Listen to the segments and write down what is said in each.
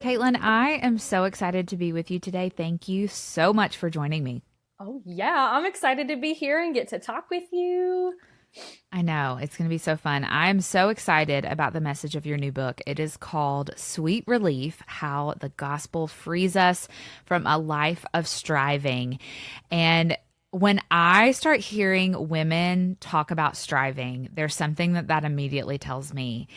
Kaitlin, I am so excited to be with you today. Thank you so much for joining me. Oh, yeah, I'm excited to be here and get to talk with you. I know it's going to be so fun. I'm so excited about the message of your new book. It is called Sweet Relief: How the Gospel Frees Us from a Life of Striving. And when I start hearing women talk about striving, there's something that immediately tells me,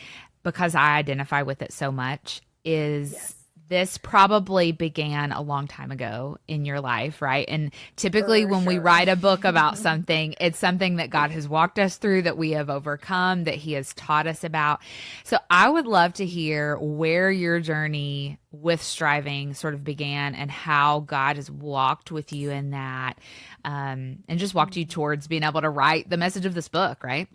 because I identify with it so much, is Yes, this probably began a long time ago in your life, right? And typically for when we sure. write a book about something, it's something that God has walked us through, that we have overcome, that he has taught us about. So I would love to hear where your journey with striving sort of began and how God has walked with you in that, and just walked you towards being able to write the message of this book, right?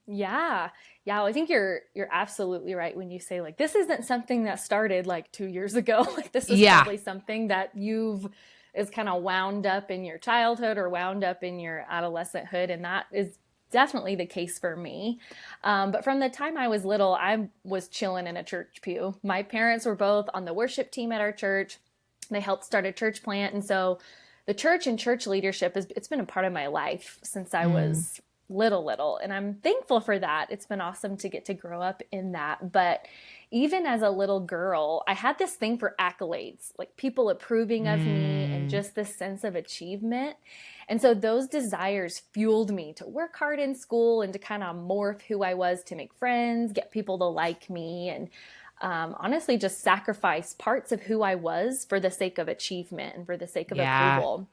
Yeah. Yeah, well, I think you're absolutely right when you say like this isn't something that started like 2 years ago. Like this is Yeah. probably something that you've is kind of wound up in your childhood or wound up in your adolescenthood, and that is definitely the case for me. But from the time I was little, I was chilling in a church pew. My parents were both on the worship team at our church. They helped start a church plant, and so the church and church leadership is it's been a part of my life since I Mm, was little, and I'm thankful for that. It's been awesome to get to grow up in that. But even as a little girl, I had this thing for accolades, like people approving of me and mm, just this sense of achievement. And so those desires fueled me to work hard in school and to kind of morph who I was, to make friends, get people to like me, and honestly just sacrifice parts of who I was for the sake of achievement and for the sake of yeah. approval.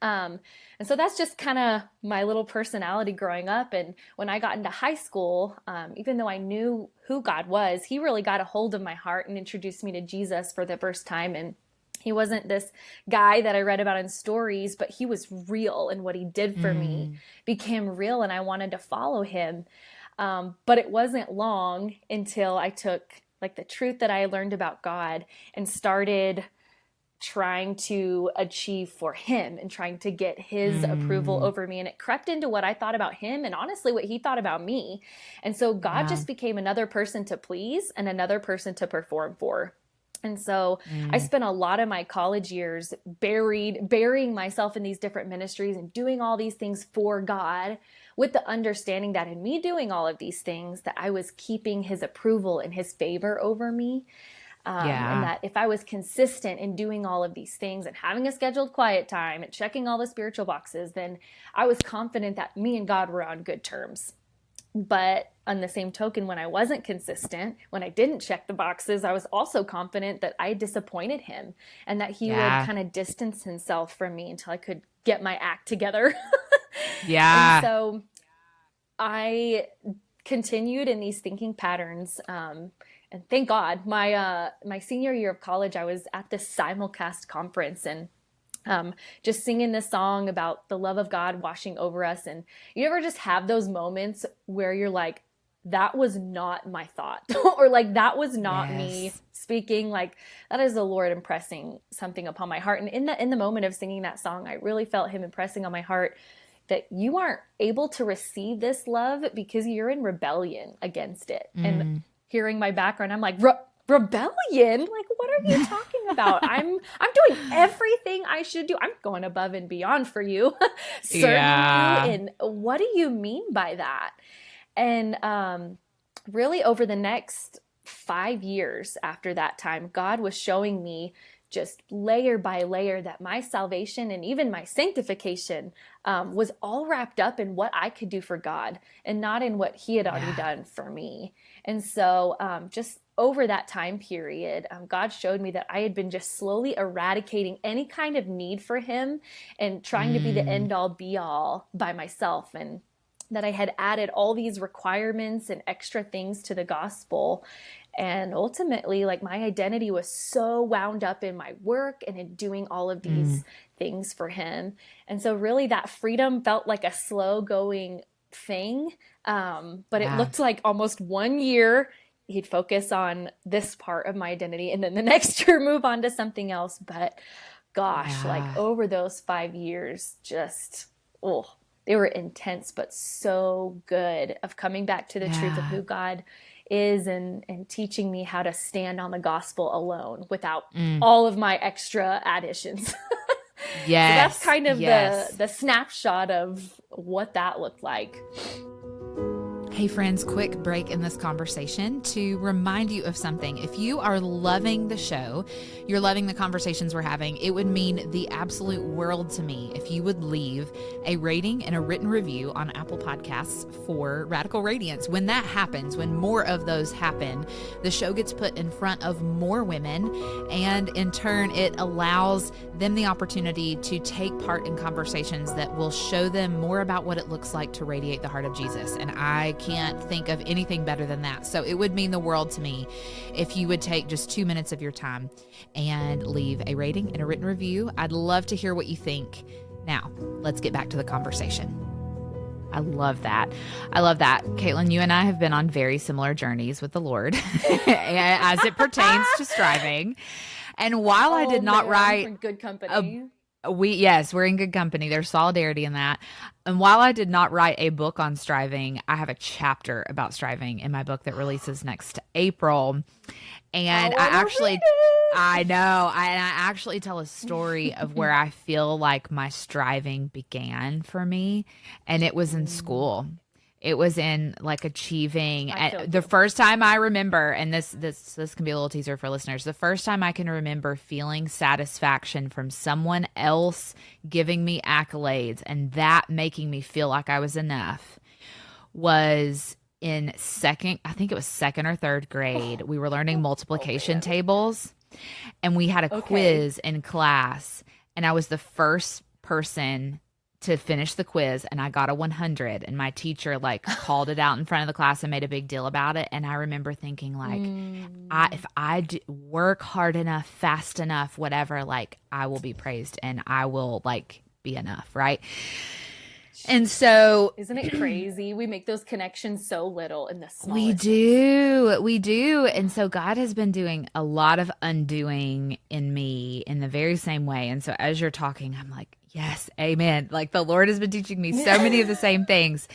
Um, and so that's just kind of my little personality growing up. And when I got into high school, even though I knew who God was, he really got a hold of my heart and introduced me to Jesus for the first time. And he wasn't this guy that I read about in stories, but he was real. And what he did for me Mm, became real. And I wanted to follow him. But it wasn't long until I took like the truth that I learned about God and started trying to achieve for him and trying to get his approval mm, over me. And it crept into what I thought about him and honestly what he thought about me. And so God yeah. just became another person to please and another person to perform for. And so I Mm. spent a lot of my college years burying myself in these different ministries and doing all these things for God, with the understanding that in me doing all of these things, that I was keeping his approval and his favor over me. And Yeah. that if I was consistent in doing all of these things and having a scheduled quiet time and checking all the spiritual boxes, then I was confident that me and God were on good terms. But on the same token, when I wasn't consistent, when I didn't check the boxes, I was also confident that I disappointed him and that he would Yeah. kind of distance himself from me until I could get my act together. And Yeah. so I continued in these thinking patterns. And thank God, my senior year of college, I was at this simulcast conference and just singing this song about the love of God washing over us. And you ever just have those moments where you're like, that was not my thought, or like that was not me Yes. speaking. Like that is the Lord impressing something upon my heart. And in the moment of singing that song, I really felt Him impressing on my heart that you aren't able to receive this love because you're in rebellion against it. And Mm. hearing my background, I'm like, rebellion? Like, what are you talking about? I'm doing everything I should do. I'm going above and beyond for you, serving you. Yeah. And what do you mean by that? And really, over the next 5 years after that time, God was showing me just layer by layer that my salvation and even my sanctification was all wrapped up in what I could do for God and not in what He had already Yeah. done for me. And so, just over that time period, God showed me that I had been just slowly eradicating any kind of need for Him and trying to be the Mm. end all be all by myself. And that I had added all these requirements and extra things to the gospel. And ultimately, like my identity was so wound up in my work and in doing all of Mm. these things for him. And so, really, that freedom felt like a slow going thing. But it Yeah. looked like almost 1 year he'd focus on this part of my identity and then the next year move on to something else. But gosh, like Yeah. over those 5 years, just, oh, they were intense, but so good of coming back to the truth of Yeah. who God is, and teaching me how to stand on the gospel alone without all of my extra additions. Yes. So that's kind of the snapshot of what that looked like. Hey friends, quick break in this conversation to remind you of something. If you are loving the show, you're loving the conversations we're having, it would mean the absolute world to me if you would leave a rating and a written review on Apple Podcasts for Radical Radiance. When that happens, when more of those happen, the show gets put in front of more women, and in turn, it allows them the opportunity to take part in conversations that will show them more about what it looks like to radiate the heart of Jesus. And I can't think of anything better than that. So it would mean the world to me if you would take just 2 minutes of your time and leave a rating and a written review. I'd love to hear what you think. Now, let's get back to the conversation. I love that. I love that. Kaitlin, you and I have been on very similar journeys with the Lord as it pertains to striving. And while I did not write good company. We're in good company. There's solidarity in that. And while I did not write a book on striving, I have a chapter about striving in my book that releases next April. And I actually tell a story of where I feel like my striving began for me. And it was in school. It was in like achieving. The first time I remember, and this can be a little teaser for listeners, the first time I can remember feeling satisfaction from someone else giving me accolades and that making me feel like I was enough was in second or third grade. We were learning multiplication tables, and we had a quiz in class, and I was the first person to finish the quiz, and I got a 100, and my teacher called it out in front of the class and made a big deal about it. And I remember thinking if I work hard enough, fast enough, whatever, I will be praised and I will be enough. Right. And so isn't it crazy? We make those connections so little in the smallest We do. And so God has been doing a lot of undoing in me in the very same way. And so as you're talking, I'm like, yes, amen. The Lord has been teaching me so many of the same things.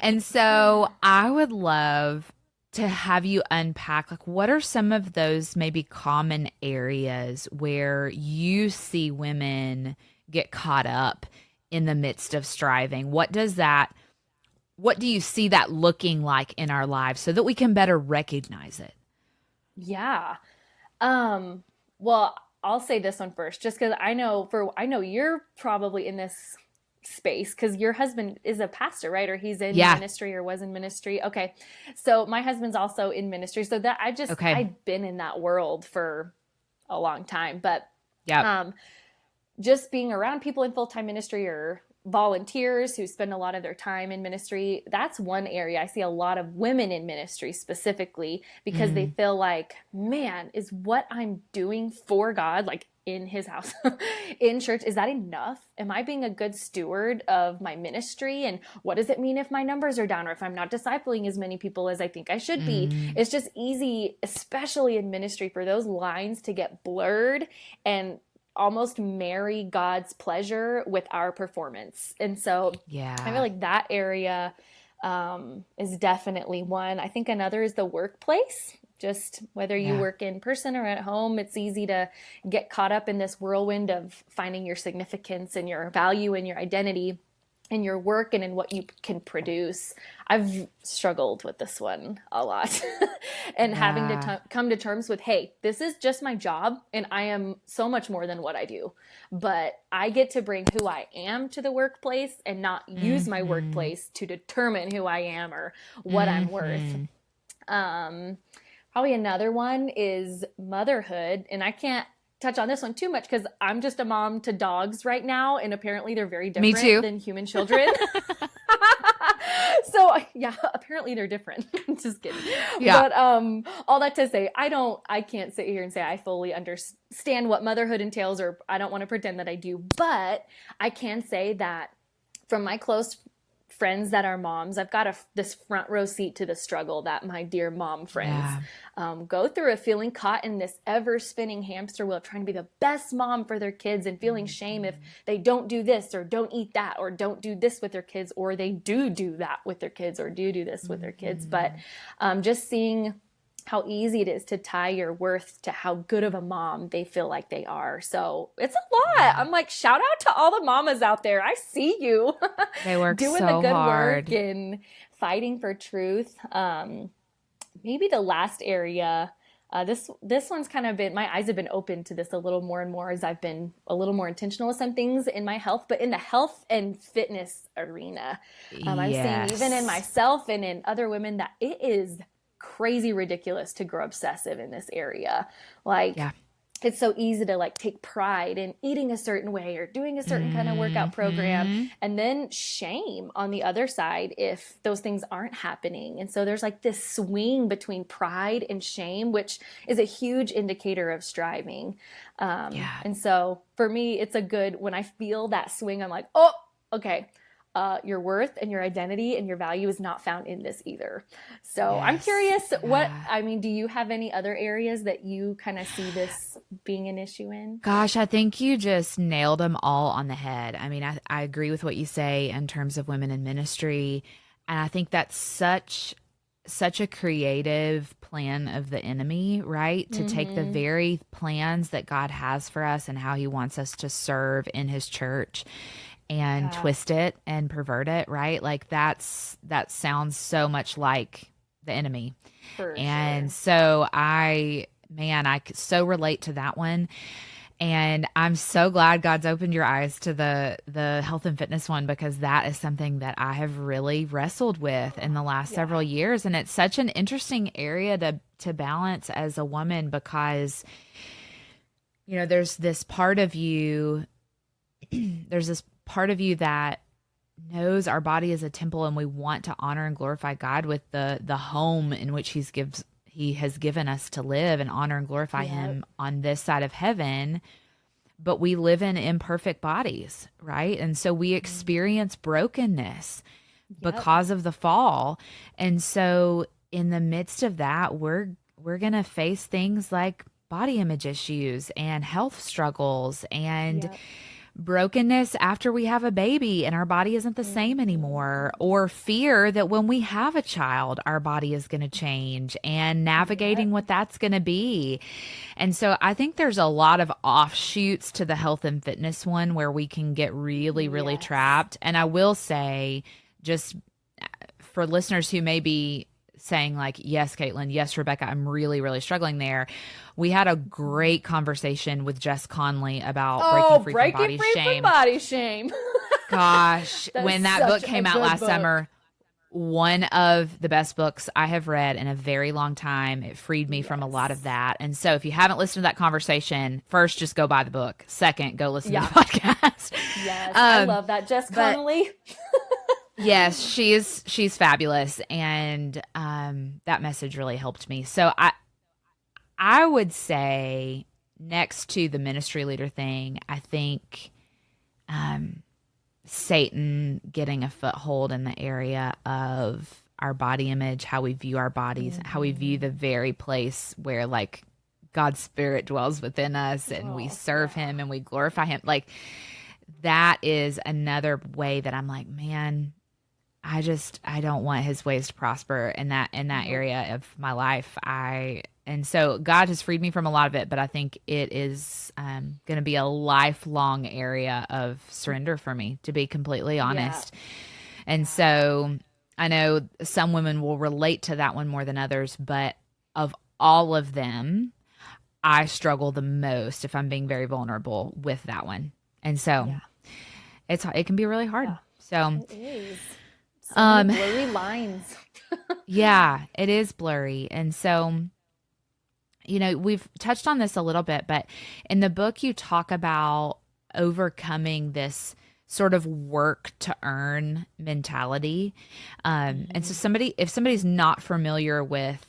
And so I would love to have you unpack, what are some of those maybe common areas where you see women get caught up in the midst of striving? What do you see that looking like in our lives so that we can better recognize it? Yeah. Well, I'll say this one first, just because I know you're probably in this space because your husband is a pastor, right? Or he's in ministry or was in ministry. Okay. So my husband's also in ministry. So that I've been in that world for a long time, but just being around people in full-time ministry or volunteers who spend a lot of their time in ministry, that's one area. I see a lot of women in ministry specifically because they feel like, man, is what I'm doing for God, in his house, in church, is that enough? Am I being a good steward of my ministry? And what does it mean if my numbers are down or if I'm not discipling as many people as I think I should be? It's just easy, especially in ministry, for those lines to get blurred and almost marry God's pleasure with our performance. And so I feel like that area is definitely one. I think another is the workplace. Just whether you work in person or at home, it's easy to get caught up in this whirlwind of finding your significance and your value and your identity in your work and in what you can produce. I've struggled with this one a lot and having to come to terms with, hey, this is just my job and I am so much more than what I do, but I get to bring who I am to the workplace and not use my workplace to determine who I am or what I'm worth. Probably another one is motherhood. And I can't touch on this one too much because I'm just a mom to dogs right now. And apparently they're very different than human children. So yeah, apparently they're different. Just kidding. Yeah. But all that to say, I can't sit here and say I fully understand what motherhood entails, or I don't want to pretend that I do. But I can say that from my close friends that are moms, I've got this front row seat to the struggle that my dear mom friends go through, of feeling caught in this ever spinning hamster wheel, trying to be the best mom for their kids and feeling shame if they don't do this or don't eat that or don't do this with their kids, or they do that with their kids or do this with their kids. But just seeing how easy it is to tie your worth to how good of a mom they feel like they are. So it's a lot. I'm like, shout out to all the mamas out there. I see you. They work doing so the good hard. work and fighting for truth. Maybe the last area, this one's kind of been, my eyes have been open to this a little more and more as I've been a little more intentional with some things in my health, but in the health and fitness arena, I'm seeing even in myself and in other women that it is crazy ridiculous to grow obsessive in this area. Like, it's so easy to like take pride in eating a certain way or doing a certain kind of workout program, and then shame on the other side if those things aren't happening. And so there's like this swing between pride and shame, which is a huge indicator of striving. And so for me, it's a good, when I feel that swing, I'm like, oh, okay. Your worth and your identity and your value is not found in this either. So I'm curious, do you have any other areas that you kind of see this being an issue in? Gosh, I think you just nailed them all on the head. I mean, I agree with what you say in terms of women in ministry. And I think that's such a creative plan of the enemy, right? To take the very plans that God has for us and how he wants us to serve in his church and twist it and pervert it, right? Like that sounds so much like the enemy. So I so relate to that one. And I'm so glad God's opened your eyes to the health and fitness one, because that is something that I have really wrestled with in the last several years. And it's such an interesting area to balance as a woman, because, you know, there's this part of you that knows our body is a temple, and we want to honor and glorify God with the home in which he has given us to live and honor and glorify him on this side of heaven. But we live in imperfect bodies, right? And so we experience brokenness because of the fall. And so in the midst of that, we're going to face things like body image issues and health struggles and brokenness after we have a baby and our body isn't the same anymore, or fear that when we have a child, our body is going to change, and navigating what that's going to be. And so I think there's a lot of offshoots to the health and fitness one where we can get really, really trapped. And I will say, just for listeners who may be saying like, yes, Kaitlin, yes, Rebecca, I'm really, really struggling there. We had a great conversation with Jess Conley about breaking free from body shame. Gosh, when that book came out last summer, one of the best books I have read in a very long time. It freed me from a lot of that. And so if you haven't listened to that conversation, first, just go buy the book. Second, go listen to the podcast. Yes, I love that. Jess Conley. Yes, she's fabulous, and that message really helped me. So I would say, next to the ministry leader thing, I think Satan getting a foothold in the area of our body image, how we view our bodies, how we view the very place where like God's Spirit dwells within us, and we serve him and we glorify him. Like, that is another way that I'm like, man, I don't want his ways to prosper in that area of my life. And so God has freed me from a lot of it, but I think it is going to be a lifelong area of surrender for me, to be completely honest. And so I know some women will relate to that one more than others, but of all of them, I struggle the most, if I'm being very vulnerable, with that one. And so it can be really hard. So it is. So many blurry lines. It is blurry. And so, you know, we've touched on this a little bit, but in the book you talk about overcoming this sort of work to earn mentality. And so if somebody's not familiar with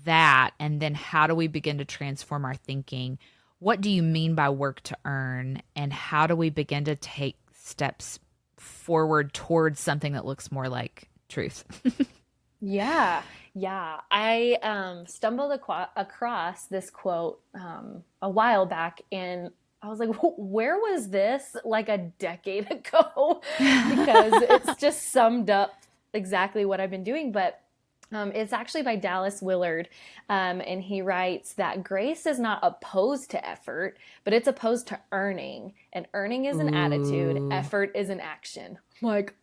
that, and then how do we begin to transform our thinking? What do you mean by work to earn, and how do we begin to take steps forward towards something that looks more like truth. Yeah. I stumbled across this quote a while back, and I was like, where was this like a decade ago? Because it's just summed up exactly what I've been doing. But it's actually by Dallas Willard, and he writes that grace is not opposed to effort, but it's opposed to earning. And earning is an attitude, effort is an action. I'm like,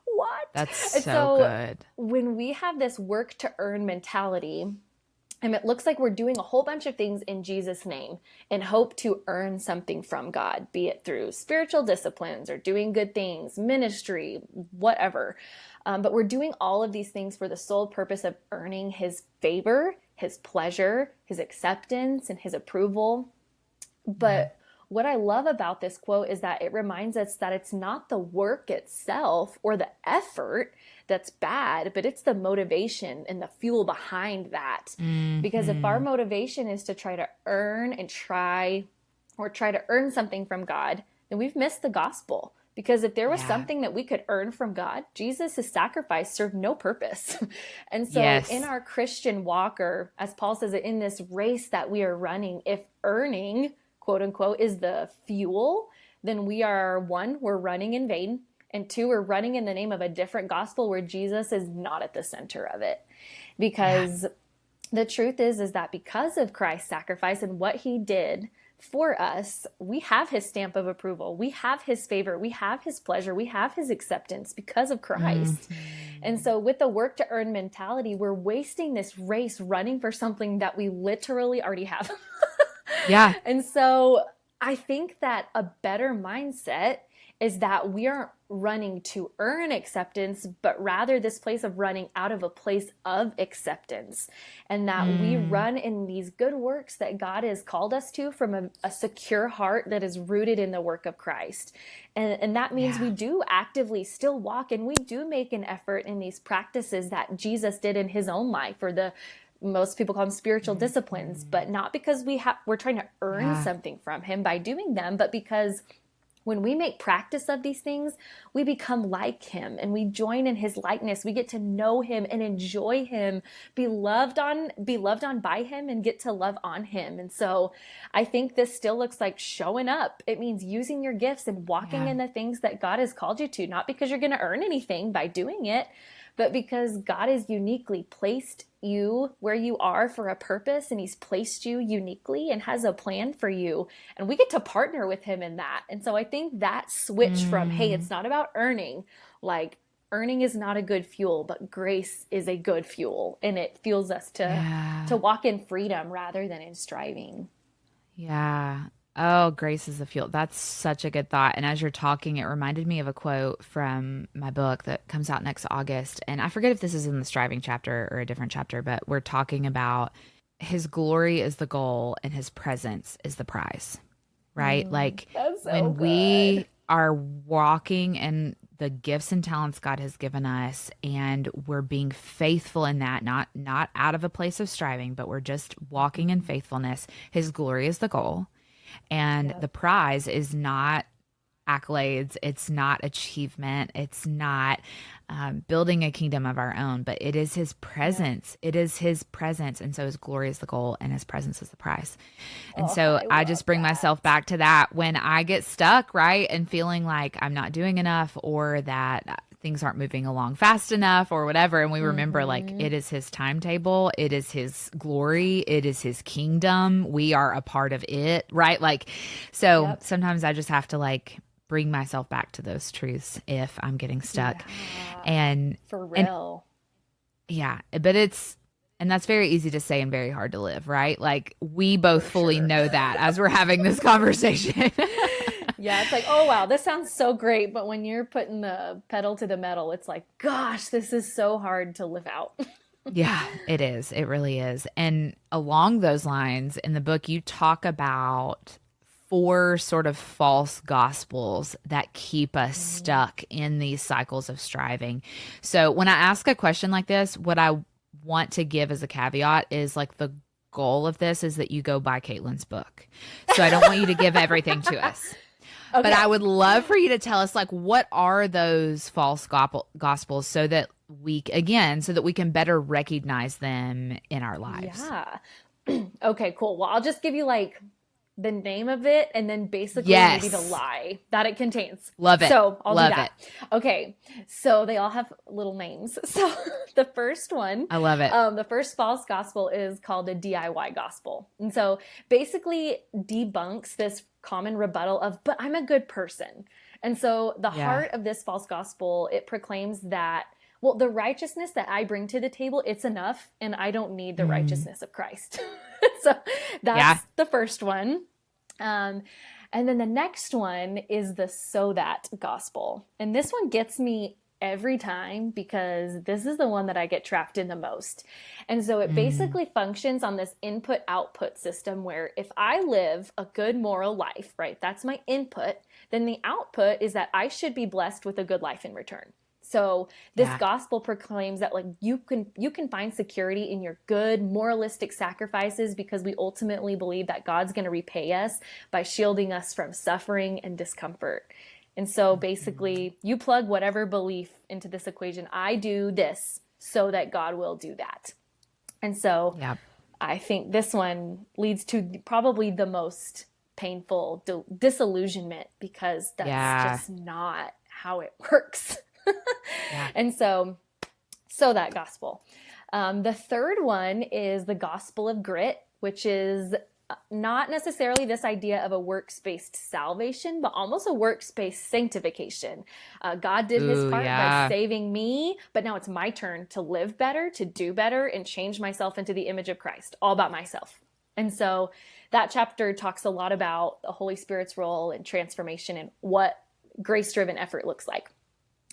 what? That's so good. When we have this work to earn mentality, and it looks like we're doing a whole bunch of things in Jesus' name and hope to earn something from God, be it through spiritual disciplines or doing good things, ministry, whatever. But we're doing all of these things for the sole purpose of earning his favor, his pleasure, his acceptance, and his approval. But what I love about this quote is that it reminds us that it's not the work itself or the effort that's bad, but it's the motivation and the fuel behind that. Because if our motivation is to try to earn and try to earn something from God, then we've missed the gospel. Because if there was something that we could earn from God, Jesus' sacrifice served no purpose. And so in our Christian walk, or as Paul says it, in this race that we are running, if earning, quote unquote, is the fuel, then we are, one, we're running in vain. And two, we're running in the name of a different gospel where Jesus is not at the center of it. Because the truth is that because of Christ's sacrifice and what he did for us, we have his stamp of approval. We have his favor. We have his pleasure. We have his acceptance because of Christ. And so with the work to earn mentality, we're wasting this race running for something that we literally already have. And so I think that a better mindset is that we aren't running to earn acceptance, but rather this place of running out of a place of acceptance. And that we run in these good works that God has called us to from a secure heart that is rooted in the work of Christ. And that means we do actively still walk, and we do make an effort in these practices that Jesus did in his own life, or most people call them spiritual disciplines, but not because we're trying to earn something from him by doing them, but because when we make practice of these things, we become like him and we join in his likeness. We get to know him and enjoy him, be loved on by him, and get to love on him. And so I think this still looks like showing up. It means using your gifts and walking in the things that God has called you to, not because you're going to earn anything by doing it, but because God has uniquely placed you where you are for a purpose, and he's placed you uniquely and has a plan for you. And we get to partner with him in that. And so I think that switch from, hey, it's not about earning, like earning is not a good fuel, but grace is a good fuel. And it fuels us to walk in freedom rather than in striving. Yeah. Oh, grace is the fuel. That's such a good thought. And as you're talking, it reminded me of a quote from my book that comes out next August. And I forget if this is in the striving chapter or a different chapter, but we're talking about his glory is the goal and his presence is the prize, right? Like when we are walking in the gifts and talents God has given us, and we're being faithful in that, not out of a place of striving, but we're just walking in faithfulness. His glory is the goal. And the prize is not accolades. It's not achievement. It's not building a kingdom of our own, but it is his presence. It is his presence. And so his glory is the goal and his presence is the prize. And so I just bring myself back to that when I get stuck, right? And feeling like I'm not doing enough, or that things aren't moving along fast enough, or whatever. And we remember like it is his timetable. It is his glory. It is his kingdom. We are a part of it, right? Like, so sometimes I just have to like bring myself back to those truths if I'm getting stuck. And for real. But and that's very easy to say and very hard to live, right? Like we both fully know that as we're having this conversation. It's like, oh, wow, this sounds so great. But when you're putting the pedal to the metal, it's like, gosh, this is so hard to live out. Yeah, it is. It really is. And along those lines, in the book, you talk about 4 sort of false gospels that keep us stuck in these cycles of striving. So when I ask a question like this, what I want to give as a caveat is like the goal of this is that you go buy Caitlin's book. So I don't want you to give everything to us. But I would love for you to tell us, like, what are those false gospels so that we can better recognize them in our lives. Yeah. Okay, cool. Well, I'll just give you like the name of it and then basically maybe the lie that it contains. Love it. So I'll do that. Okay. So they all have little names. So the first one, I love it. The first false gospel is called the DIY gospel. And so basically debunks this common rebuttal of, but I'm a good person. And so the heart of this false gospel, it proclaims that, well, the righteousness that I bring to the table, it's enough, and I don't need the righteousness of Christ. So that's the first one. And then the next one is the so that gospel. And this one gets me every time because this is the one that I get trapped in the most. And so it basically functions on this input-output system where if I live a good moral life, right, that's my input, then the output is that I should be blessed with a good life in return. So this gospel proclaims that like you can find security in your good moralistic sacrifices because we ultimately believe that God's going to repay us by shielding us from suffering and discomfort. And so basically you plug whatever belief into this equation. I do this so that God will do that. And so I think this one leads to probably the most painful disillusionment because that's just not how it works. And so that gospel. The third one is the gospel of grit, which is not necessarily this idea of a works-based salvation, but almost a works-based sanctification. God did his part by saving me, but now it's my turn to live better, to do better, and change myself into the image of Christ, all about myself. And so that chapter talks a lot about the Holy Spirit's role in transformation and what grace-driven effort looks like.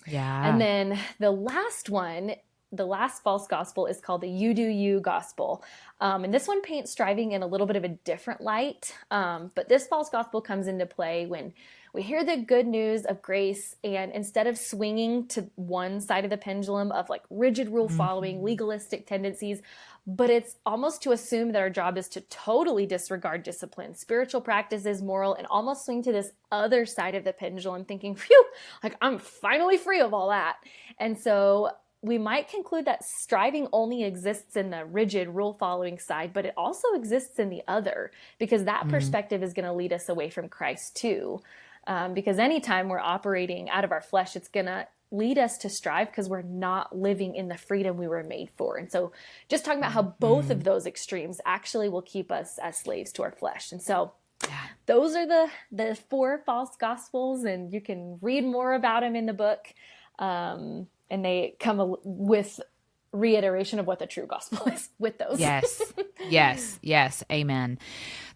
Yeah. And then the last one, the last false gospel is called the you do you gospel. And this one paints striving in a little bit of a different light. But this false gospel comes into play when we hear the good news of grace and instead of swinging to one side of the pendulum of like rigid rule following, legalistic tendencies, but it's almost to assume that our job is to totally disregard discipline, spiritual practices, moral, and almost swing to this other side of the pendulum thinking, phew, like I'm finally free of all that. And so we might conclude that striving only exists in the rigid rule following side, but it also exists in the other because that perspective is going to lead us away from Christ too. Because anytime we're operating out of our flesh, it's going to lead us to strive because we're not living in the freedom we were made for. And so just talking about how both of those extremes actually will keep us as slaves to our flesh. And so those are the four false gospels, and you can read more about them in the book. And they come with reiteration of what the true gospel is with those. Yes. Amen.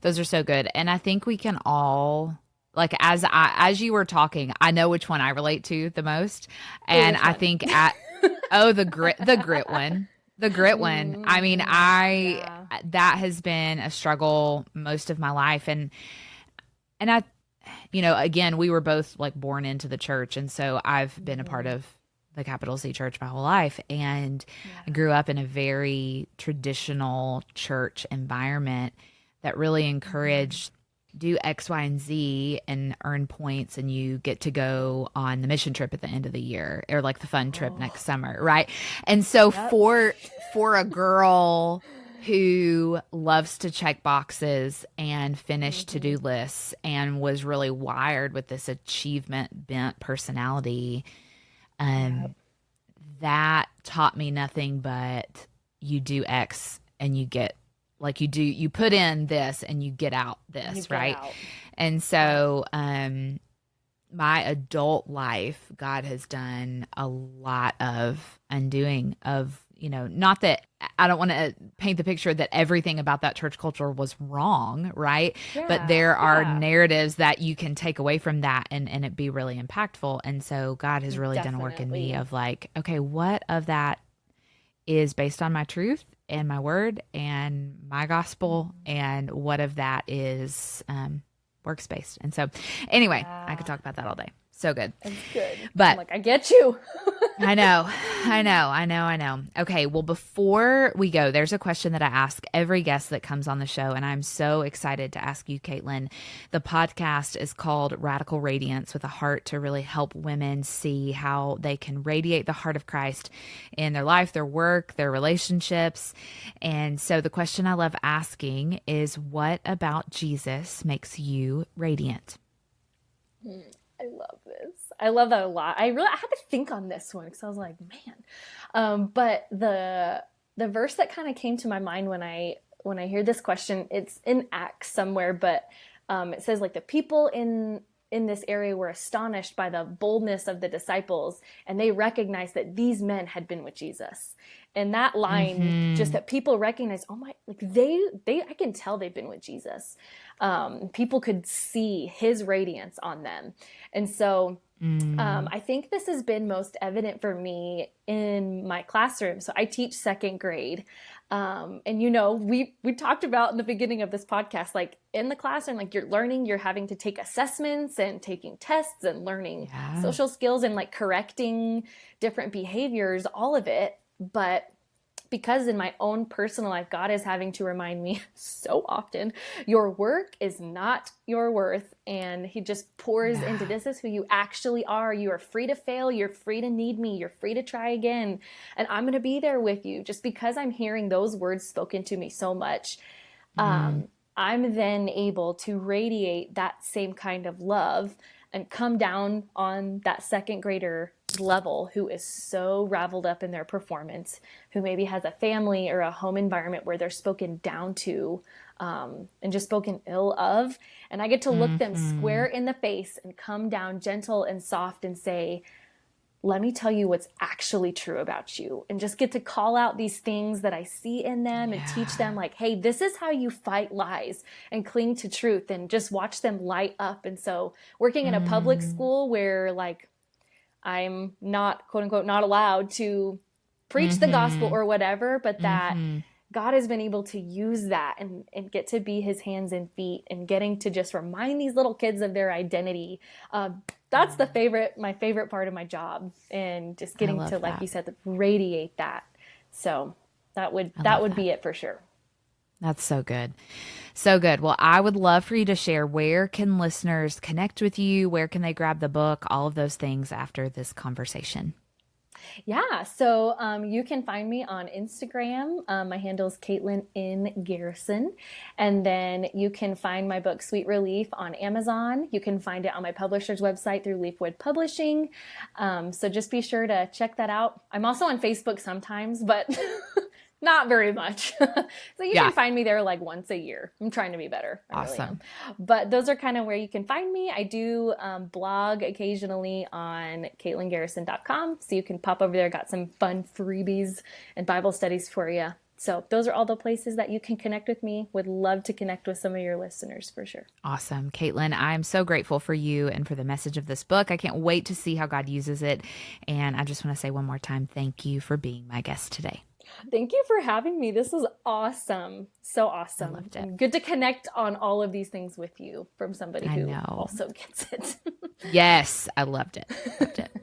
Those are so good. And I think we can all, like, as you were talking, I know which one I relate to the most. And I think the grit one. I mean, that has been a struggle most of my life. And I, again, we were both like born into the church. And so I've been a part of the capital C church my whole life. And I grew up in a very traditional church environment that really encouraged do X, Y, and Z and earn points, and you get to go on the mission trip at the end of the year or like the fun trip next summer, right? And so for a girl who loves to check boxes and finish to-do lists and was really wired with this achievement bent personality, that taught me nothing but you do X and you get, like you put in this and you get out this, right? And so my adult life, God has done a lot of undoing of, not that I don't want to paint the picture that everything about that church culture was wrong, right? But there are narratives that you can take away from that and it be really impactful. And so God has really done a work in me of like, okay, what of that is based on my truth and my word and my gospel, and what of that is works-based. And so anyway, I could talk about that all day. So good. That's good. But I'm like, I get you. I know. Okay. Well, before we go, there's a question that I ask every guest that comes on the show, and I'm so excited to ask you, Kaitlin. The podcast is called Radical Radiance, with a heart to really help women see how they can radiate the heart of Christ in their life, their work, their relationships. And so the question I love asking is, what about Jesus makes you radiant? I love this. I love that a lot. I had to think on this one because I was like, man. But the verse that kind of came to my mind when I hear this question, it's in Acts somewhere, but it says like the people in this area were astonished by the boldness of the disciples, and they recognized that these men had been with Jesus. And that line, just that people recognize, oh my, like I can tell they've been with Jesus. People could see his radiance on them. And so I think this has been most evident for me in my classroom. So I teach second grade. And we talked about in the beginning of this podcast, like in the classroom, like you're learning, you're having to take assessments and taking tests and learning social skills and like correcting different behaviors, all of it. But because in my own personal life, God is having to remind me so often, your work is not your worth. And he just pours into, this is who you actually are. You are free to fail. You're free to need me. You're free to try again. And I'm going to be there with you. Just because I'm hearing those words spoken to me so much, I'm then able to radiate that same kind of love and come down on that second grader level who is so raveled up in their performance, who maybe has a family or a home environment where they're spoken down to and just spoken ill of. And I get to look them square in the face and come down gentle and soft and say, let me tell you what's actually true about you, and just get to call out these things that I see in them and teach them like, hey, this is how you fight lies and cling to truth, and just watch them light up. And so working in a public school where like I'm not, quote unquote, not allowed to preach the gospel or whatever, but that God has been able to use that and get to be his hands and feet and getting to just remind these little kids of their identity. That's my favorite part of my job, and just getting to, like you said, radiate that. So that would be it for sure. That's so good. So good. Well, I would love for you to share, where can listeners connect with you? Where can they grab the book? All of those things after this conversation. Yeah. So you can find me on Instagram. My handle is Kaitlin Garrison. And then you can find my book, Sweet Relief, on Amazon. You can find it on my publisher's website through Leafwood Publishing. So just be sure to check that out. I'm also on Facebook sometimes, but not very much. So you can find me there like once a year. I'm trying to be better. I really am. But those are kind of where you can find me. I do blog occasionally on KaitlinGarrison.com. So you can pop over there. Got some fun freebies and Bible studies for you. So those are all the places that you can connect with me. Would love to connect with some of your listeners for sure. Awesome. Kaitlin, I'm so grateful for you and for the message of this book. I can't wait to see how God uses it. And I just want to say one more time, thank you for being my guest today. Thank you for having me. This was awesome. So awesome. I loved it. And good to connect on all of these things with you from somebody who also gets it. Yes, I loved it. Loved it.